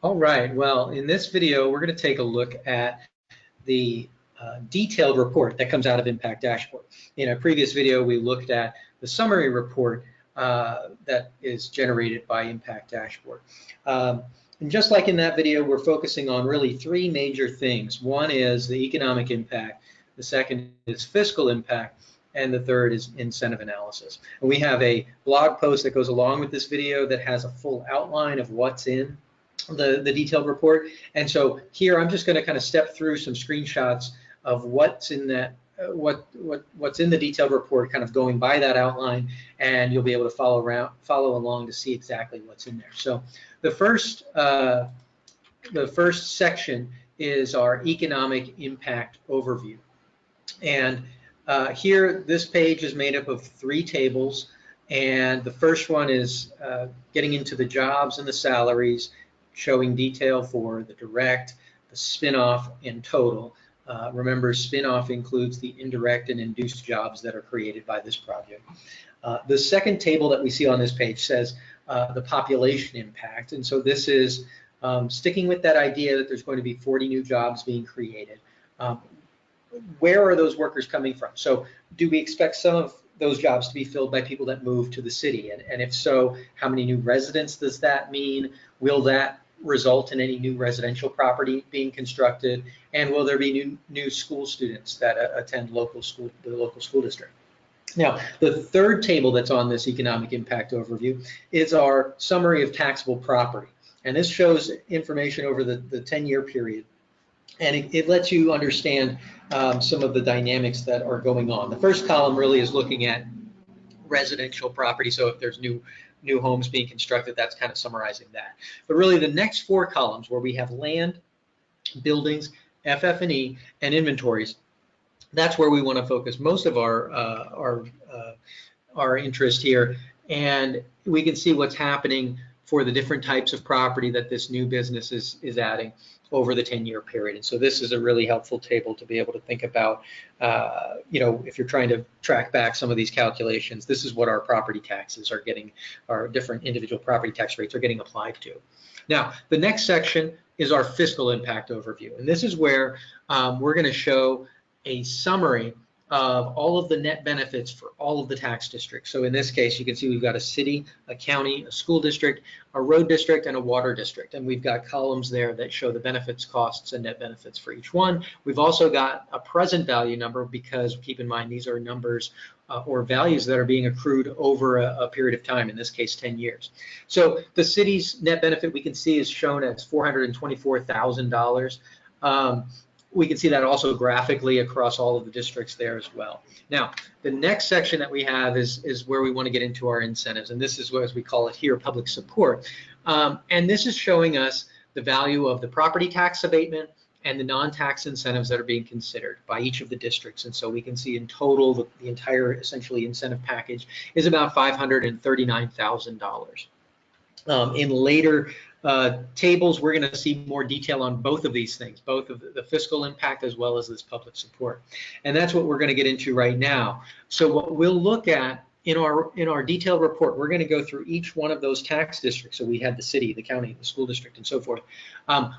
All right, well, in this video, we're going to take a look at the detailed report that comes out of Impact Dashboard. In a previous video, we looked at the summary report that is generated by Impact Dashboard. And just like in that video, we're focusing on really three major things. One is the economic impact, the second is fiscal impact, and the third is incentive analysis. And we have a blog post that goes along with this video that has a full outline of what's in the detailed report. And so here I'm just going to kind of step through some screenshots of what's in that what's in the detailed report, kind of going by that outline, and you'll be able to follow along to see exactly what's in there. So the first section is our economic impact overview. And here, this page is made up of three tables, and the first one is getting into the jobs and the salaries, showing detail for the direct, the spin-off, and total. Remember, spin-off includes the indirect and induced jobs that are created by this project. The second table that we see on this page says the population impact, and so this is sticking with that idea that there's going to be 40 new jobs being created. Where are those workers coming from? So do we expect some of those jobs to be filled by people that move to the city? And if so, how many new residents does that mean? Will that result in any new residential property being constructed? And will there be new school students that attend the local school district? Now, the third table that's on this economic impact overview is our summary of taxable property. And this shows information over the 10-year period. And it lets you understand some of the dynamics that are going on. The first column really is looking at residential property. So if there's new homes being constructed, that's kind of summarizing that. But really the next four columns, where we have land, buildings, FF&E, and inventories, that's where we want to focus most of our interest here. And we can see what's happening for the different types of property that this new business is adding over the 10-year period. And so this is a really helpful table to be able to think about, if you're trying to track back some of these calculations, this is what our property taxes are getting, our different individual property tax rates are getting applied to. Now, the next section is our fiscal impact overview. And this is where we're going to show a summary of all of the net benefits for all of the tax districts. So in this case, you can see we've got a city, a county, a school district, a road district, and a water district. And we've got columns there that show the benefits, costs, and net benefits for each one. We've also got a present value number, because keep in mind, these are numbers or values that are being accrued over a period of time, in this case 10 years. So the city's net benefit we can see is shown as $424,000. We can see that also graphically across all of the districts there as well. Now, the next section that we have is where we want to get into our incentives, and this is what, as we call it here, public support. And this is showing us the value of the property tax abatement and the non-tax incentives that are being considered by each of the districts. And so we can see in total the entire essentially incentive package is about $539,000. In later tables, we're going to see more detail on both of these things, both of the fiscal impact as well as this public support. And that's what we're going to get into right now. So what we'll look at in our detailed report, we're going to go through each one of those tax districts. So we had the city, the county, the school district, and so forth.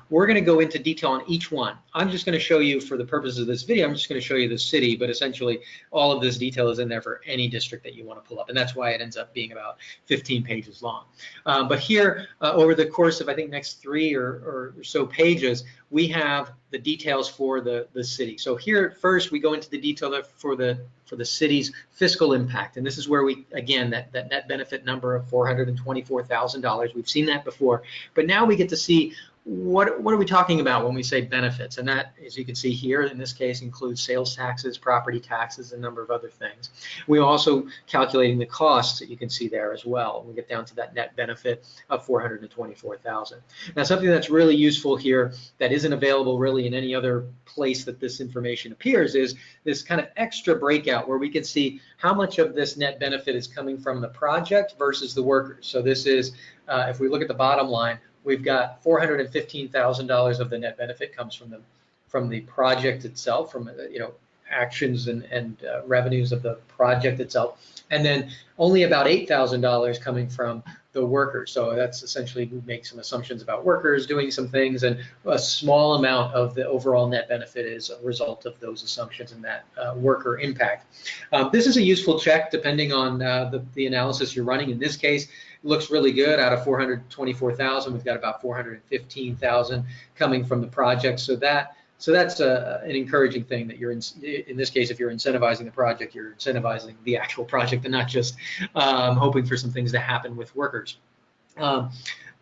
We're going to go into detail on each one. I'm just going to show you, for the purposes of this video, I'm just going to show you the city, but essentially all of this detail is in there for any district that you want to pull up. And that's why it ends up being about 15 pages long. But here, over the course of, I think, next 3 or so pages, we have the details for the city. So here, first, we go into the detail for the city's fiscal impact. And this is where we, again, that net benefit number of $424,000, we've seen that before. But now we get to see what are we talking about when we say benefits? And that, as you can see here, in this case, includes sales taxes, property taxes, and a number of other things. We're also calculating the costs that you can see there as well. We get down to that net benefit of $424,000. Now, something that's really useful here that isn't available really in any other place that this information appears is this kind of extra breakout where we can see how much of this net benefit is coming from the project versus the workers. So this is, if we look at the bottom line, we've got $415,000 of the net benefit comes from the project itself, from actions and revenues of the project itself, and then only about $8,000 coming from the workers. So that's essentially we make some assumptions about workers doing some things, and a small amount of the overall net benefit is a result of those assumptions and that worker impact. This is a useful check depending on the analysis you're running. In this case, it looks really good. Out of 424,000, we've got about 415,000 coming from the project. So that's an encouraging thing that you're in this case, if you're incentivizing the project, you're incentivizing the actual project and not just hoping for some things to happen with workers.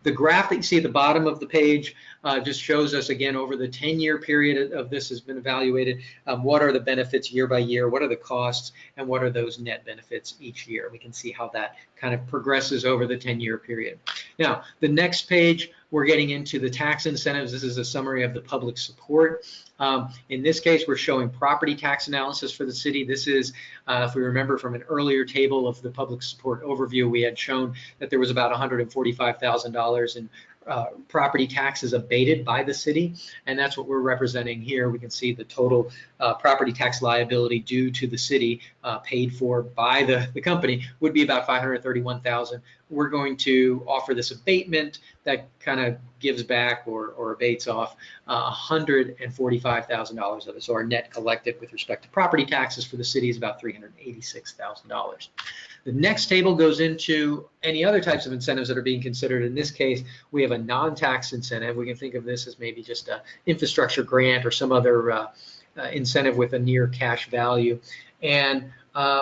The graph that you see at the bottom of the page just shows us again over the 10-year period of this has been evaluated, what are the benefits year by year, what are the costs, and what are those net benefits each year. We can see how that kind of progresses over the 10-year period. Now, the next page, we're getting into the tax incentives. This is a summary of the public support. In this case, we're showing property tax analysis for the city. This is, if we remember from an earlier table of the public support overview, we had shown that there was about $145,000 in property taxes abated by the city, and that's what we're representing here. We can see the total property tax liability due to the city paid for by the company would be about $531,000. We're going to offer this abatement that kind of gives back or abates off $145,000 of it. So our net collected with respect to property taxes for the city is about $386,000. The next table goes into any other types of incentives that are being considered. In this case, we have a non-tax incentive. We can think of this as maybe just an infrastructure grant or some other incentive with a near cash value. And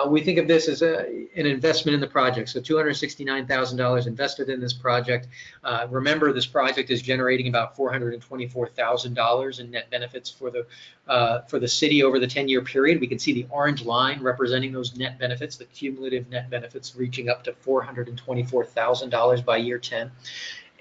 we think of this as an investment in the project. So $269,000 invested in this project. Remember, this project is generating about $424,000 in net benefits for the city over the 10-year period. We can see the orange line representing those net benefits, the cumulative net benefits reaching up to $424,000 by year 10.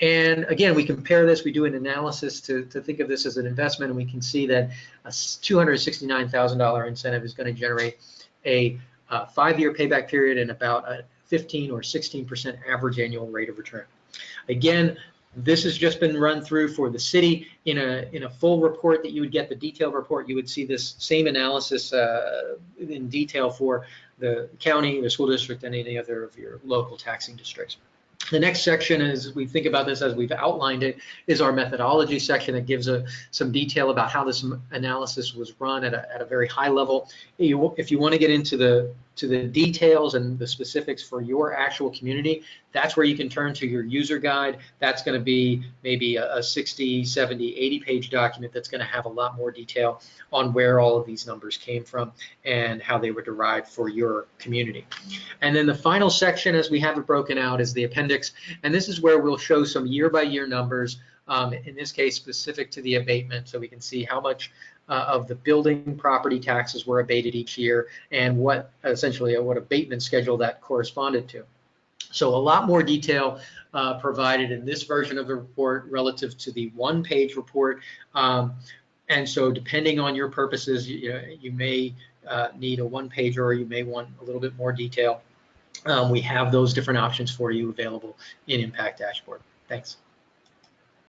And again, we compare this, we do an analysis to think of this as an investment, and we can see that a $269,000 incentive is going to generate a 5-year payback period and about a 15 or 16% average annual rate of return. Again, this has just been run through for the city. In a full report that you would get, the detailed report, you would see this same analysis in detail for the county, the school district, and any other of your local taxing districts. The next section, as we think about this, as we've outlined it, is our methodology section that gives some detail about how this analysis was run at a very high level. If you want to get into the details and the specifics for your actual community, that's where you can turn to your user guide. That's going to be maybe a 60, 70, 80-page document that's going to have a lot more detail on where all of these numbers came from and how they were derived for your community. And then the final section, as we have it broken out, is the appendix. And this is where we'll show some year-by-year numbers, in this case specific to the abatement, so we can see how much of the building property taxes were abated each year and what essentially what abatement schedule that corresponded to. So a lot more detail provided in this version of the report relative to the one-page report. And so depending on your purposes, you may need a one-pager, or you may want a little bit more detail. We have those different options for you available in Impact Dashboard. Thanks.